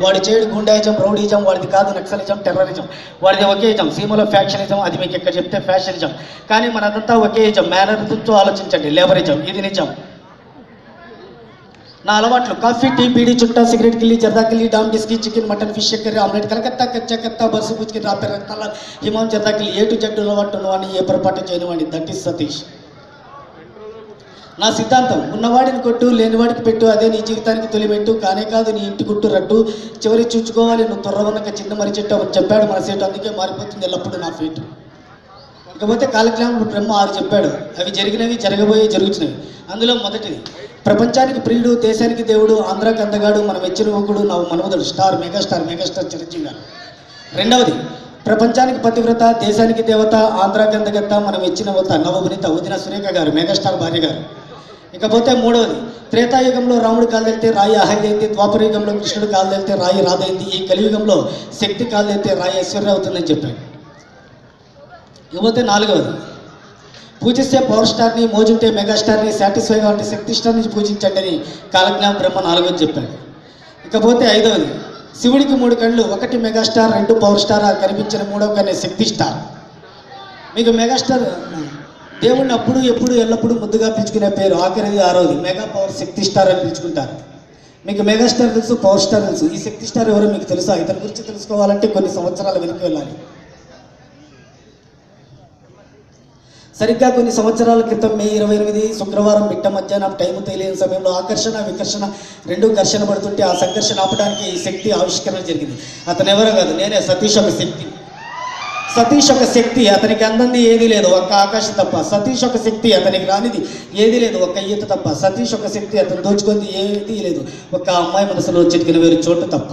వాడి చేయడు గుండాయిజం, రౌడీజం, వాడిది కాదు నక్సలిజం, టెర్రరిజం, వాడిది ఒకే ఇజం. సీమలో ఫ్యాక్షనిజం, అది మీకు ఎక్కడ చెప్తే ఫ్యాషనిజం. కానీ మనదంతా ఒకే ఇజం. మేనరిజంతో ఆలోచించండి, లేబరిజం, ఇది నిజం. నా అలవాట్లు: కాఫీ, టీ, బీడీ, చుట్టా, సిగరెట్, కిల్లి, జర్దా కిల్లి, డామ్ బిస్కీ, chicken, mutton, fish curry, omelette, Calcutta, కచ్చా కత్తా, బస్సు పూచికి, రాపే రత్నాల, హిమాం, జర్దా కిల్లి, ఏ టు జెడ్ ఉన్నవాడు ఉన్నవాడిని, ఏ పొరపాటు చేయనివాడిని. That is Satish. నా సిద్ధాంతం: ఉన్నవాడిని కొట్టు, లేనివాడికి పెట్టు, అదే నీ జీవితానికి తొలిపెట్టు. కానే కాదు నీ ఇంటి గుట్టు రట్టు, చివరి చూచుకోవాలి నువ్వు తొర్రవన్నక చిన్న మరి చెట్టు అని చెప్పాడు మన సేటు. అందుకే మారిపోతుంది ఎల్లప్పుడూ నా ఫేటు. ఇకపోతే కాలజ్ఞానుడు బ్రహ్మ 6 చెప్పాడు. అవి జరిగినవి, జరగబోయే, జరుగుతున్నవి. అందులో మొదటిది: ప్రపంచానికి ప్రియుడు, దేశానికి దేవుడు, ఆంధ్రాకి అందగాడు, మన మెచ్చిన యువకుడు, నవ్వు మనవదుడు, స్టార్, మెగాస్టార్ చిరంజీవి గారు. రెండవది: ప్రపంచానికి పతివ్రత, దేశానికి దేవత, ఆంధ్రాకి అందగత్త, మనం మెచ్చిన నవభునిత వదిన సురేఖ గారు, మెగాస్టార్ భార్య గారు. ఇకపోతే మూడవది: త్రేతాయుగంలో రాముడు కాలుదెళ్తే రాయి అహల్యైంది, ద్వాపరయుగంలో కృష్ణుడు కాలుదెళ్తే రాయి రాధైంది, ఈ కలియుగంలో శక్తి కాలుదెళ్తే రాయి ఐశ్వర్య అవుతుందని చెప్పాడు. ఇకపోతే నాలుగవది: పూజిస్తే పవర్ స్టార్ని, మోజుంటే మెగాస్టార్ని, సాటిస్ఫైగా ఉంటే శక్తి స్టార్ని పూజించండి అని కాలజ్ఞాన బ్రహ్మ 4వది చెప్పాడు. ఇకపోతే ఐదవది: శివుడికి 3 కళ్ళు, 1 మెగాస్టార్, 2 పవర్ స్టార్, కనిపించిన 3వ కన్నే శక్తి స్టార్. మీకు మెగాస్టార్ దేవుణ్ణి అప్పుడు ఎప్పుడు ఎల్లప్పుడూ ముద్దుగా పిలుచుకునే పేరు. ఆఖరిది 6వది: మెగా పవర్ శక్తి స్టార్ అని పిలుచుకుంటారు. మీకు మెగాస్టార్ తెలుసు, పవర్ స్టార్ తెలుసు. ఈ శక్తి స్టార్ ఎవరో మీకు తెలుసా? ఇతని గురించి తెలుసుకోవాలంటే కొన్ని సంవత్సరాల వెనక్కి వెళ్ళాలి. సరిగ్గా కొన్ని సంవత్సరాల క్రితం మే 28 శుక్రవారం మిట్ట మధ్యాహ్నం టైం తెలియని సమయంలో ఆకర్షణ వికర్షణ రెండు ఘర్షణ పడుతుంటే ఆ సంఘర్షణ ఆపడానికి ఈ శక్తి ఆవిష్కరణ జరిగింది. అతను ఎవరో కాదు, నేనే. సతీష్ ఒక శక్తి. సతీష్ ఒక శక్తి. అతనికి అందంది ఏదీ లేదు, ఒక్క ఆకాశం తప్ప. సతీష్ ఒక శక్తి. అతనికి రానిది ఏదీ లేదు, ఒక్క ఈత తప్ప. సతీష్ ఒక శక్తి. అతను దోచుకుంది ఏదీ లేదు, ఒక్క అమ్మాయి మనసులో చిటికిన వేరు చోటు తప్ప.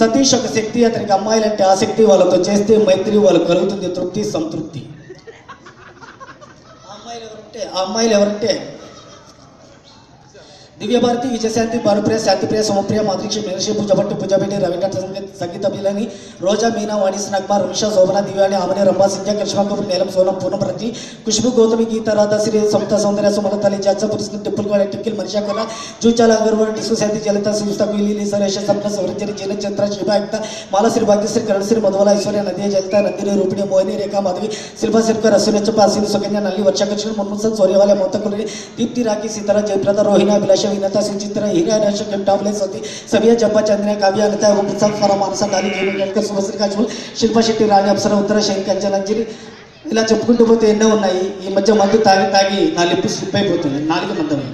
సతీష్ ఒక శక్తి. అతనికి అమ్మాయిలంటే ఆసక్తి. వాళ్ళతో చేస్తే మైత్రి, వాళ్ళకు కలుగుతుంది తృప్తి, సంతృప్తి. ఆ అమ్మాయిలు ఎవరంటే దివ్యభారతి, విజయశాంతి, భానుప్రియ, శాంతిప్రియ, సోమప్రియ, మాధురీక్ష, మీనశ్రీ, పూజభట్టు, పూజాబెట్టి, రవికంఠ సంగీత బిలని, రోజా, మీనా, వాణిశ్రీ, నగ్మ, రుమిషా, శోభన, దివ్యాని, ఆమని, రంభా, సింధ్య, కరిష్మా కపూర్, నీలం, సోనం, పూనం, ప్రతి, ఖుష్బు, గౌతమి, గీత, రాధా, శ్రీ, సమత, సౌందర్య, సుమలత, జాజా, పురుషులు, టిప్పుల్ గోడ, టిక్కిల్, మనిషా కళ, జూచాల, అగర్వాల్, టిసు, శాంతి, జలత, సుస్తా, కుయిలి, సరేష, సంప్ర, సౌరజరి, జైన, చంద్ర, శివాయుక్త, మాలశ్రీ, భాగ్యశ్రీ, కరణశ్రీ, మధువల, ఐశ్వర్య, నదియ, జలత, నందిని, రూపిణి, మోహిని, రేఖా, మాధవి, శిల్ప, శిల్కర్, అశ్విని, పాసిని, సుకన్య, నల్లి, వర్షాకృష్ణ, మున్ముసన్, సూర్యవాల, మొత్తకులి, దీప్తి, రాఖీ, సీతారా, జయప్రద, రోహిణ, అభిలాష, వినత, సుచిత్ర, हीरा, नशक, गिफ्टावले, सती, सबिया, जब्बा, चंद्रिया, काव्या, अनिता, उत्सव, फरा, मानसा, डाली, गेमी, गणकर, सुभश्री, काजमल, శిల్ప శెట్టి, రాణి, అప్సర, ఉత్తర, శంకర్, అంజలి, ఇలా చెప్పుకుంటూ పోతే ఎన్నో ఉన్నాయి. ఈ మధ్య మందు తాగి నా లిప్పు స్లిప్ అయిపోతుంది, నాలుగు మందమే.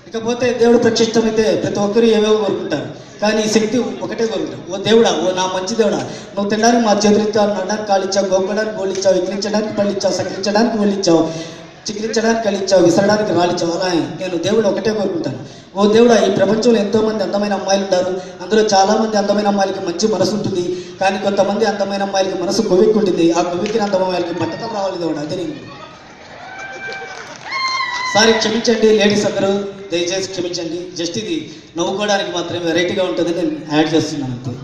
ఇకపోతే దేవుడు ప్రత్యక్షమైతే ప్రతి ఒక్కరు ఏవేవో కోరుకుంటారు, కానీ ఈ శక్తి ఒకటే కోరుకుంటారు. ఓ దేవుడా, ఓ నా మంచి దేవుడా, నువ్వు తినడానికి మా చేతులు ఇచ్చావు, నడడానికి కాళ్ళు ఇచ్చావు, గోపడానికి గోళ్ళు ఇచ్చావు, ఎక్కిరించడానికి పళ్ళు ఇచ్చావు, సకిరించడానికి ఒళ్ళు ఇచ్చావు, చికిరించడానికి కలిచ్చావు, విసరడానికి రాలిచ్చావు. అలా నేను దేవుడు ఒకటే కోరుకుంటాను. ఓ దేవుడా, ఈ ప్రపంచంలో ఎంతోమంది అందమైన అమ్మాయిలు ఉంటారు. అందులో చాలామంది అందమైన అమ్మాయిలకి మంచి మనసు ఉంటుంది, కానీ కొంతమంది అందమైన అమ్మాయిలకి మనసు కొవ్వెక్కి ఉంటుంది. ఆ కొవ్వెక్కిన అందమైన అమ్మాయిలకి బట్టతలు రావాలి దేవుడు. అదే నేను. సారీ, క్షమించండి లేడీస్ అందరూ, దయచేసి క్షమించండి. జస్ట్ ఇది నవ్వుకోవడానికి మాత్రమే, వెరైటీగా ఉంటుందని నేను యాడ్ చేస్తున్నాను అంతే.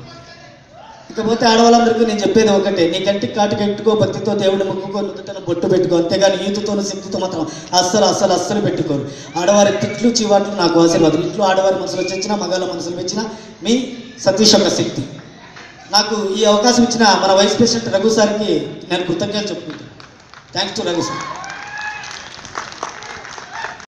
ఇకపోతే ఆడవాళ్ళందరికీ నేను చెప్పేది ఒకటే: నీ కంటికి కాటు పెట్టుకో, భక్తితో దేవుడిని మొక్కుకో, నుదుటను బొట్టు పెట్టుకో, అంతేగాని ఈతుతోనూ శక్తితో మాత్రం అస్సలు పెట్టుకోరు. ఆడవారి తిట్లు చీవాట్లు నాకు ఆశీర్వాదం. ఇంట్లో ఆడవారి మనసులో చచ్చిన, మగాళ్ళ మనసులు పెంచిన మీ సతీష్ ఒక శక్తి. నాకు ఈ అవకాశం ఇచ్చిన మన వైస్ ప్రెసిడెంట్ రఘు సార్కి నేను కృతజ్ఞతలు చెప్పుకుంటాను. Thanks to Raghu sir.